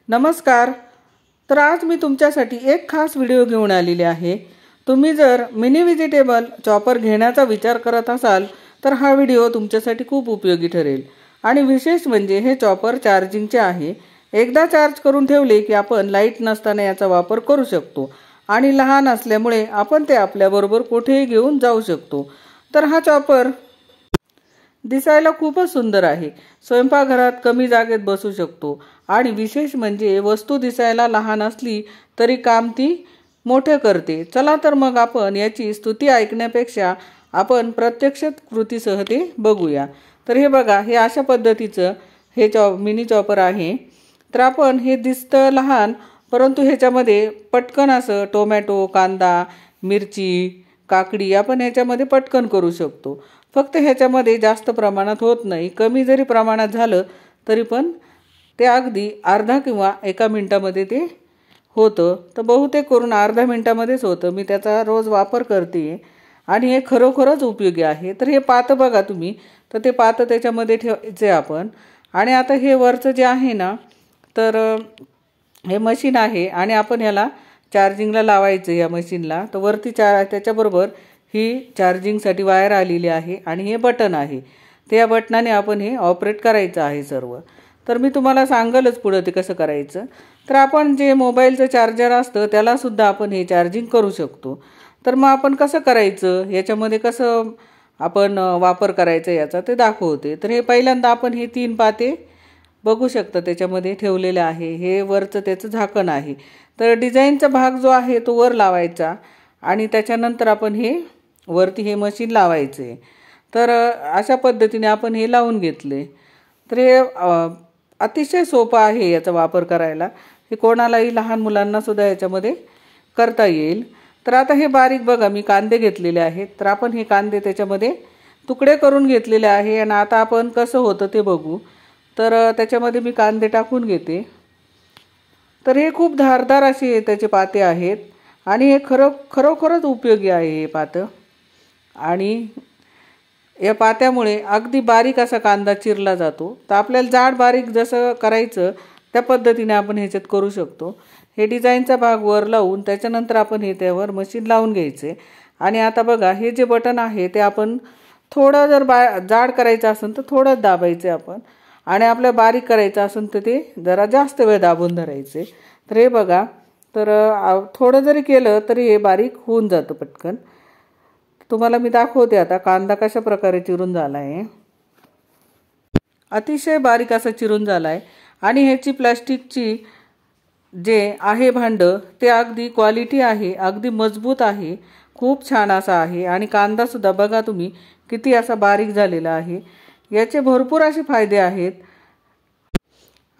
नमस्कार। तर आज मी तुमच्यासाठी एक खास व्हिडिओ घेऊन आलेली आहे। तुम्ही जर मिनी व्हेजिटेबल चॉपर घेण्याचा विचार करत असाल तर हा व्हिडिओ तुमच्यासाठी खूप उपयोगी ठरेल। आणि विशेष म्हणजे हे चॉपर चार्जिंगचे आहे। एकदा चार्ज करून ठेवले की आपण लाईट नसताना याचा वापर करू शकतो आणि लहान असल्यामुळे आपण ते आपल्याबरोबर कुठेही घेऊन जाऊ शकतो। तर हा चॉपर दिसायला खूपच सुंदर आहे। स्वयंपाकघरात कमी जागेत बसू शकतो आणि विशेष म्हणजे वस्तू दिसायला लहान असली तरी काम ती मोठे करते। चला तर मग आपण याची स्तुती ऐकण्यापेक्षा आपण प्रत्यक्ष कृतीसह ते बघूया। तर हे बघा, हे अशा पद्धतीचं हे मिनी चॉपर आहे। तर आपण हे दिसतं लहान, परंतु ह्याच्यामध्ये पटकन असं टोमॅटो, कांदा, मिरची, काकडी आपण ह्याच्यामध्ये पटकन करू शकतो। फक्त ह्याच्यामध्ये जास्त प्रमाणात होत नाही, कमी जरी प्रमाणात झालं तरी पण ते अगदी अर्धा किंवा 1 मिनिटामध्ये ते होतं। तर बहुतेक करून अर्ध्या मिनिटामध्येच होतं। मी त्याचा रोज वापर करते आणि हे खरोखरच उपयोगी आहे। तर हे पातं बघा तुम्ही, तर ते पातं त्याच्यामध्ये ठेवायचे आपण। आणि आता हे वरचं जे आहे ना, तर हे मशीन आहे आणि आपण याला चार्जिंगला लावायचं या मशीनला। तर वरती त्याच्याबरोबर ही चार्जिंगसाठी वायर आलेली आहे आणि हे बटन आहे। त्या बटनाने आपण हे ऑपरेट करायचं आहे सर्व। तर मी तुम्हाला सांगेलच पुढे ते कसं करायचं। तर आपण जे मोबाईलचं चार्जर असतं त्याला सुद्धा आपण हे चार्जिंग करू शकतो। तर मग आपण कसं करायचं, याच्यामध्ये कसं आपण वापर करायचा याचा ते दाखवते। तर हे पहिल्यांदा आपण हे 3 पाते बघू शकता त्याच्यामध्ये ठेवलेले आहे। हे वरचं त्याचं झाकण आहे। तर डिझाईनचा भाग जो आहे तो वर लावायचा आणि त्याच्यानंतर आपण हे वरती हे मशीन लावायचे। तर अशा पद्धतीने आपण हे लावून घेतले। तर हे अतिशय सोपं आहे याचा वापर करायला। हे कोणालाही लहान मुलांना सुद्धा याच्यामध्ये करता येईल। तर आता हे बारीक बघा, मी कांदे घेतलेले आहेत। तर आपण हे कांदे त्याच्यामध्ये तुकडे करून घेतलेले आहे आणि आता आपण कसं होतं ते बघू। तर त्याच्यामध्ये मी कांदे टाकून घेते। तर हे खूप धारदार असे त्याचे पाते आहेत आणि हे खरोखरच उपयोगी आहे हे पातं। आणि या पात्यामुळे अगदी बारीक असा कांदा चिरला जातो। तर आपल्याला जाड बारीक जसं करायचं त्या पद्धतीने आपण ह्याच्यात करू शकतो। हे डिझाईनचा भाग वर लावून त्याच्यानंतर आपण हे त्यावर मशीन लावून घ्यायचे। आणि आता बघा, हे जे बटन आहे ते आपण थोडं जर जाड करायचं असेल तर थोडं दाबायचे आपण, आणि आपल्याला बारीक करायचं असेल तर ते जरा जास्त वेळ दाबून धरायचे। तर हे बघा, तर थोडं जरी केलं तरी हे बारीक होऊन जातं पटकन। तुम्हाला मी दाखवते आता कांदा कशा प्रकारे चिरून झाला आहे। अतिशय बारीक असा चिरून झाला आहे आणि ह्याची प्लास्टिकची जे आहे भांडं ते अगदी क्वालिटी आहे, अगदी मजबूत आहे, खूप छान असा आहे। आणि कांदा सुद्धा बघा तुम्ही किती असा बारीक झालेला आहे। याचे भरपूर असे फायदे आहेत।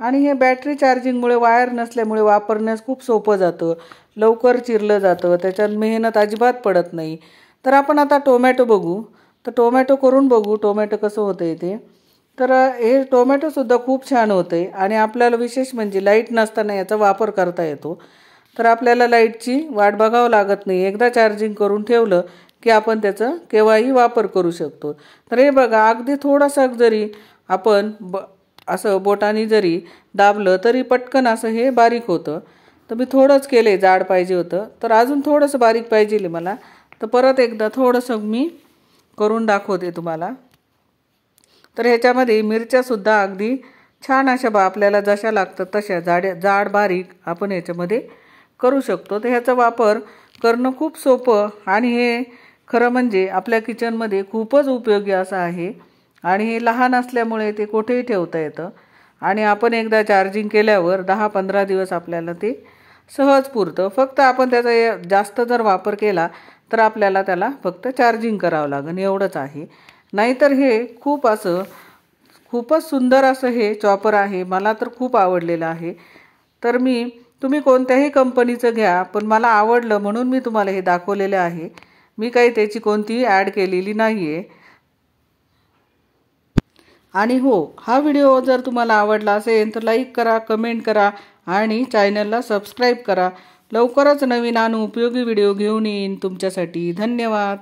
आणि हे बॅटरी चार्जिंगमुळे वायर नसल्यामुळे वापरण्यास खूप सोपं जातं, लवकर चिरलं जातं, त्याच्यात मेहनत अजिबात पडत नाही। तर आपण आता टोमॅटो बघू। तर टोमॅटो करून बघू टोमॅटो कसं होतंय ते। तर हे टोमॅटो सुद्धा खूप छान होते आणि आपल्याला विशेष म्हणजे लाईट नसताना याचा वापर करता येतो। तर आपल्याला लाईटची वाट बघावं लागत नाही, एकदा चार्जिंग करून ठेवलं की आपण त्याचा केव्हाही वापर करू शकतो। तर हे बघा, अगदी थोडंसं जरी आपण असं बोटाने जरी दाबलं तरी पटकन असं हे बारीक होतं। तर मी थोडंच केले, जाड पाहिजे होतं, तर अजून थोडंसं बारीक पाहिजे मला। तर परत एकदा थोडंसं मी करून दाखवते तुम्हाला। तर ह्याच्यामध्ये मिरच्या सुद्धा अगदी छान अशा आपल्याला जशा लागतात तशा जाड बारीक आपण ह्याच्यामध्ये करू शकतो। तर ह्याचा वापर करणं खूप सोपं आणि हे खरं म्हणजे आपल्या किचनमध्ये खूपच उपयोगी असं आहे। आणि हे लहान असल्यामुळे ते कुठेही ठेवता येतं आणि आपण एकदा चार्जिंग केल्यावर 10-15 दिवस आपल्याला ते सहज पुरतं। फक्त आपण त्याचा जास्त जर वापर केला तर आपल्याला त्याला फक्त चार्जिंग करावं लागेल, एवढंच आहे। नाहीतर हे खूपच सुंदर असं हे चॉपर आहे, मला तर खूप आवडलेलं आहे। तर तुम्ही कोणत्याही कंपनीचं घ्या, पण मला आवडलं म्हणून मी तुम्हाला हे दाखवलेलं आहे। मी काही त्याची कोणतीही ॲड केलेली नाही आहे। आणि हो, हा व्हिडिओ जर तुम्हाला आवडला असेल तर लाईक करा, कमेंट करा आणि चॅनलला सबस्क्राईब करा। लवकरच नवीन आणि उपयोगी व्हिडिओ घेऊन येईन तुमच्यासाठी। धन्यवाद।